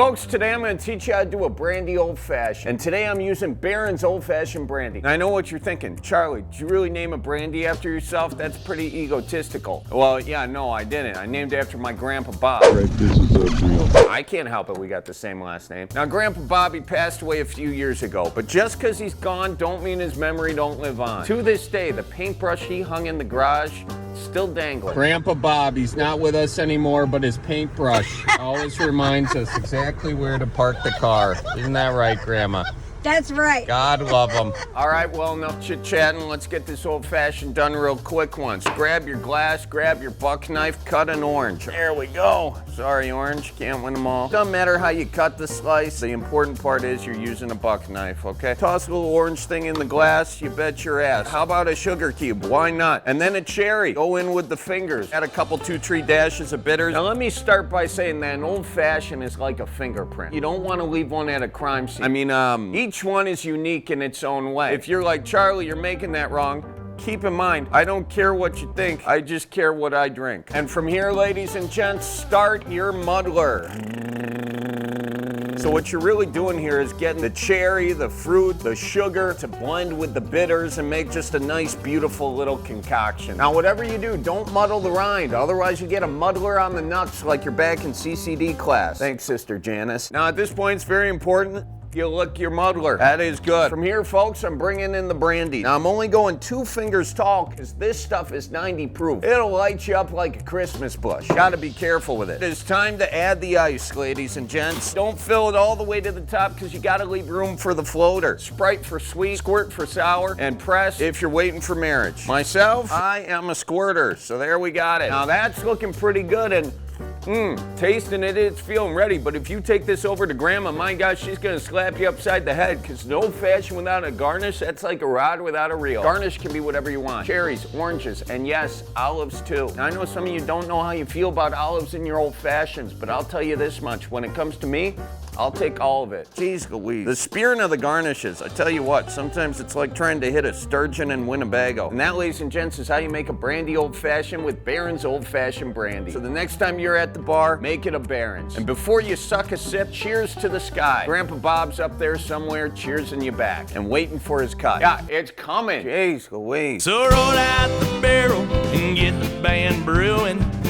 Folks, today I'm going to teach you how to do a brandy old fashioned. And today I'm using Berens old fashioned brandy. Now I know what you're thinking. Charlie, did you really name a brandy after yourself? That's pretty egotistical. Well, yeah, no, I didn't. I named it after my Grandpa Bob. Right, this is a deal. I can't help it, we got the same last name. Now, Grandpa Bobby passed away a few years ago, but just because he's gone don't mean his memory don't live on. To this day, the paintbrush he hung in the garage, still dangling. Grandpa Bob, he's not with us anymore, but his paintbrush always reminds us exactly where to park the car. Isn't that right, Grandma? That's right. God love him. All right, well, enough chit-chatting. Let's get this old-fashioned done real quick once. Grab your glass, grab your buck knife, cut an orange. There we go. Sorry, orange, can't win them all. Doesn't matter how you cut the slice. The important part is you're using a buck knife, okay? Toss a little orange thing in the glass, you bet your ass. How about a sugar cube? Why not? And then a cherry. Go in with the fingers. Add a couple 2-3 dashes of bitters. Now, let me start by saying that an old-fashioned is like a fingerprint. You don't want to leave one at a crime scene. I mean, each one is unique in its own way. If you're like, Charlie, you're making that wrong, keep in mind, I don't care what you think, I just care what I drink. And from here, ladies and gents, start your muddler. So what you're really doing here is getting the cherry, the fruit, the sugar to blend with the bitters and make just a nice, beautiful little concoction. Now, whatever you do, don't muddle the rind. Otherwise, you get a muddler on the nuts like you're back in CCD class. Thanks, Sister Janice. Now, at this point, it's very important you lick your muddler. That is good. From here, folks, I'm bringing in the brandy. Now, I'm only going 2 fingers tall because this stuff is 90 proof. It'll light you up like a Christmas bush. Gotta be careful with it. It's time to add the ice, ladies and gents. Don't fill it all the way to the top because you gotta leave room for the floater. Sprite for sweet, squirt for sour, and press if you're waiting for marriage. Myself, I am a squirter, so there we got it. Now, that's looking pretty good, and tasting it, it's feeling ready. But if you take this over to Grandma, my gosh, she's gonna slap you upside the head because an old fashioned without a garnish, that's like a rod without a reel. Garnish can be whatever you want. Cherries, oranges, and yes, olives too. Now, I know some of you don't know how you feel about olives in your old fashions, but I'll tell you this much, when it comes to me, I'll take all of it. Jeez Louise. The spearing of the garnishes, I tell you what, sometimes it's like trying to hit a sturgeon in Winnebago. And that, ladies and gents, is how you make a brandy old fashioned with Berens old fashioned brandy. So the next time you're at the bar, make it a Berens. And before you suck a sip, cheers to the sky. Grandpa Bob's up there somewhere cheersing you back and waiting for his cut. Yeah, it's coming. Jeez Louise. So roll out the barrel and get the band brewing.